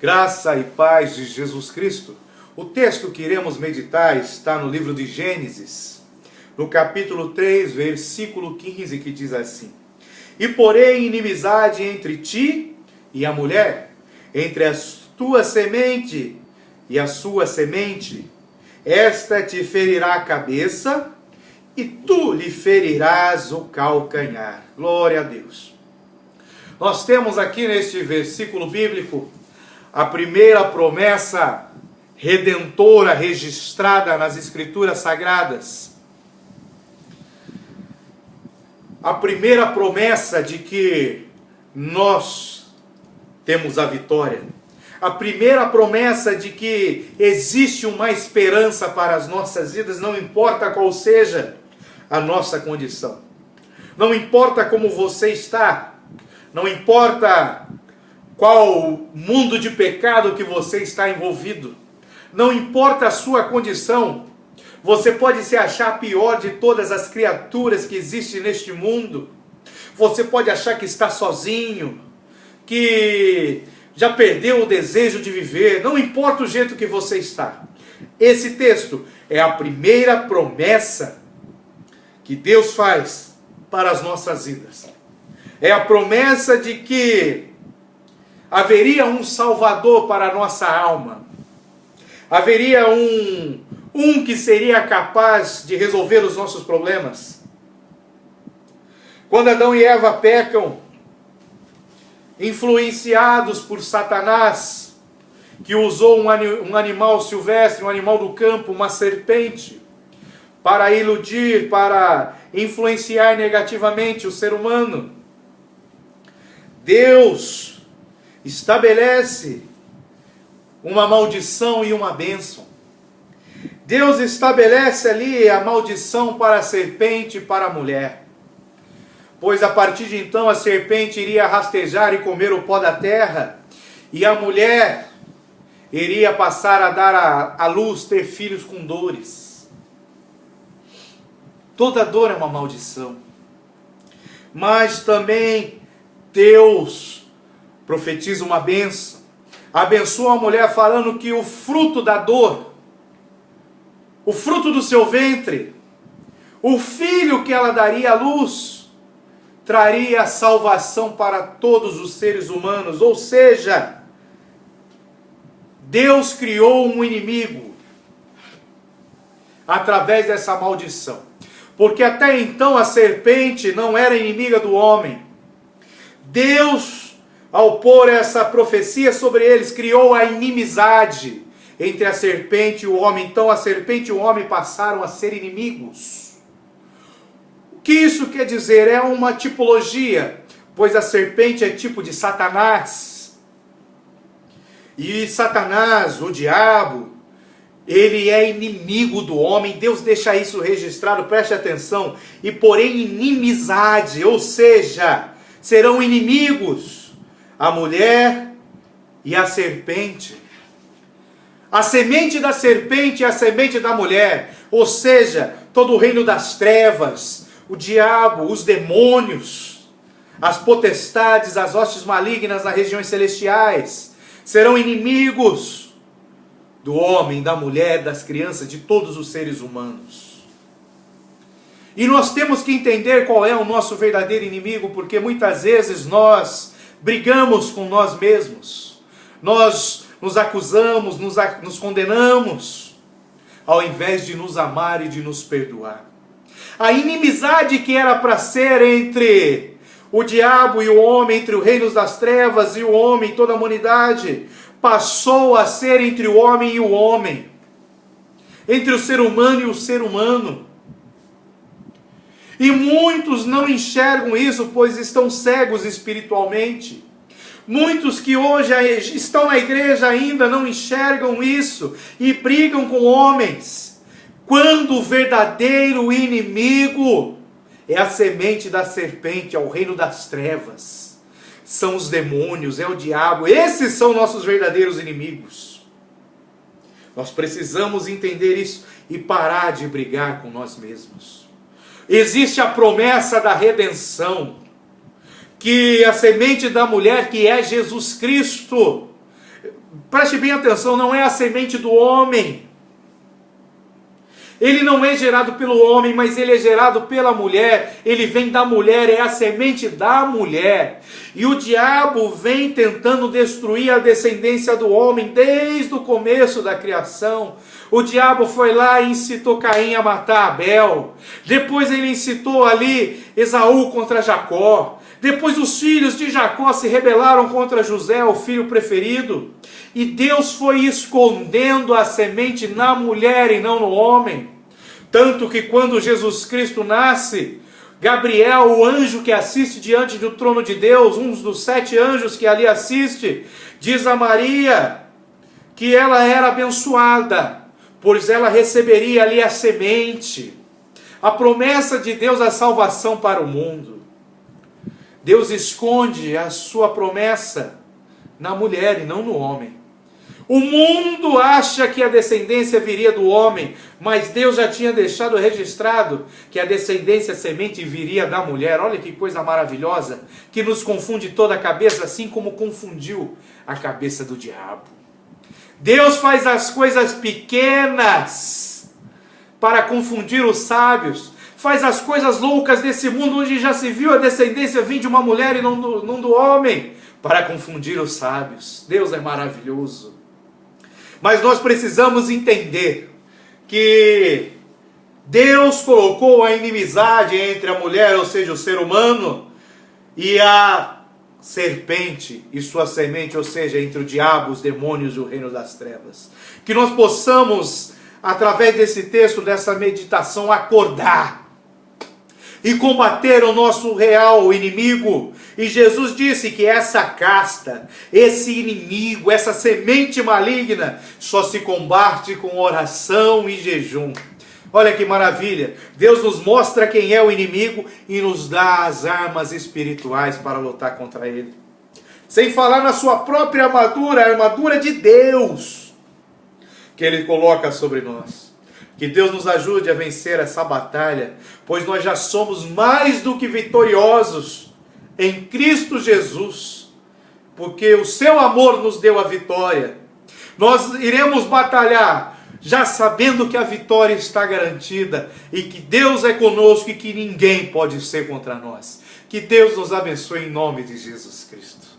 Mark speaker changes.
Speaker 1: Graça e paz de Jesus Cristo. O texto que iremos meditar está no livro de Gênesis, no capítulo 3, versículo 15, que diz assim: E porém inimizade entre ti e a mulher, entre a tua semente e a sua semente. Esta te ferirá a cabeça, e tu lhe ferirás o calcanhar. Glória a Deus. Nós temos aqui neste versículo bíblico a primeira promessa redentora registrada nas Escrituras Sagradas. A primeira promessa de que nós temos a vitória. A primeira promessa de que existe uma esperança para as nossas vidas, não importa qual seja a nossa condição. Não importa como você está. Não importa qual mundo de pecado que você está envolvido. Não importa a sua condição. Você pode se achar pior de todas as criaturas que existem neste mundo. Você pode achar que está sozinho, que já perdeu o desejo de viver. Não importa o jeito que você está. Esse texto é a primeira promessa que Deus faz para as nossas vidas. É a promessa de que haveria um Salvador para a nossa alma. Haveria um que seria capaz de resolver os nossos problemas. Quando Adão e Eva pecam, influenciados por Satanás, que usou um animal silvestre, um animal do campo, uma serpente, para iludir, para influenciar negativamente o ser humano, Deus estabelece uma maldição e uma bênção. Deus estabelece ali a maldição para a serpente e para a mulher. Pois a partir de então a serpente iria rastejar e comer o pó da terra, e a mulher iria passar a dar à luz, ter filhos com dores. Toda dor é uma maldição. Mas também Deus profetiza uma bênção. Abençoa a mulher falando que o fruto da dor, o fruto do seu ventre, o filho que ela daria à luz, traria salvação para todos os seres humanos. Ou seja, Deus criou um inimigo através dessa maldição. Porque até então a serpente não era inimiga do homem. Deus, ao pôr essa profecia sobre eles, criou a inimizade entre a serpente e o homem. Então a serpente e o homem passaram a ser inimigos. O que isso quer dizer? É uma tipologia, pois a serpente é tipo de Satanás. E Satanás, o diabo, ele é inimigo do homem. Deus deixa isso registrado, preste atenção. E porém inimizade, ou seja, serão inimigos a mulher e a serpente. A semente da serpente e a semente da mulher, ou seja, todo o reino das trevas, o diabo, os demônios, as potestades, as hostes malignas nas regiões celestiais, serão inimigos do homem, da mulher, das crianças, de todos os seres humanos. E nós temos que entender qual é o nosso verdadeiro inimigo, porque muitas vezes nós brigamos com nós mesmos, nós nos acusamos, nos condenamos, ao invés de nos amar e de nos perdoar. A inimizade que era para ser entre o diabo e o homem, entre os reinos das trevas e o homem, toda a humanidade, passou a ser entre o homem e o homem, entre o ser humano e o ser humano. E muitos não enxergam isso, pois estão cegos espiritualmente. Muitos que hoje estão na igreja ainda não enxergam isso e brigam com homens, quando o verdadeiro inimigo é a semente da serpente, é o reino das trevas, são os demônios, é o diabo. Esses são nossos verdadeiros inimigos. Nós precisamos entender isso e parar de brigar com nós mesmos. Existe a promessa da redenção, que a semente da mulher, que é Jesus Cristo, preste bem atenção, não é a semente do homem. Ele não é gerado pelo homem, mas ele é gerado pela mulher. Ele vem da mulher, é a semente da mulher. E o diabo vem tentando destruir a descendência do homem desde o começo da criação. O diabo foi lá e incitou Caim a matar Abel. Depois ele incitou ali Esaú contra Jacó. Depois os filhos de Jacó se rebelaram contra José, o filho preferido. E Deus foi escondendo a semente na mulher e não no homem. Tanto que quando Jesus Cristo nasce, Gabriel, o anjo que assiste diante do trono de Deus, um dos 7 anjos que ali assiste, diz a Maria que ela era abençoada, pois ela receberia ali a semente, a promessa de Deus, a salvação para o mundo. Deus esconde a sua promessa na mulher e não no homem. O mundo acha que a descendência viria do homem, mas Deus já tinha deixado registrado que a descendência, a semente, viria da mulher. Olha que coisa maravilhosa, que nos confunde toda a cabeça, assim como confundiu a cabeça do diabo. Deus faz as coisas pequenas para confundir os sábios, faz as coisas loucas desse mundo, onde já se viu a descendência vir de uma mulher e não do homem, para confundir os sábios. Deus é maravilhoso. Mas nós precisamos entender que Deus colocou a inimizade entre a mulher, ou seja, o ser humano, e a serpente e sua semente, ou seja, entre o diabo, os demônios e o reino das trevas. Que nós possamos, através desse texto, dessa meditação, acordar e combater o nosso real inimigo. E Jesus disse que essa casta, esse inimigo, essa semente maligna, só se combate com oração e jejum. Olha que maravilha! Deus nos mostra quem é o inimigo e nos dá as armas espirituais para lutar contra ele. Sem falar na sua própria armadura, a armadura de Deus, que Ele coloca sobre nós. Que Deus nos ajude a vencer essa batalha, pois nós já somos mais do que vitoriosos em Cristo Jesus, porque o seu amor nos deu a vitória. Nós iremos batalhar já sabendo que a vitória está garantida e que Deus é conosco e que ninguém pode ser contra nós. Que Deus nos abençoe em nome de Jesus Cristo.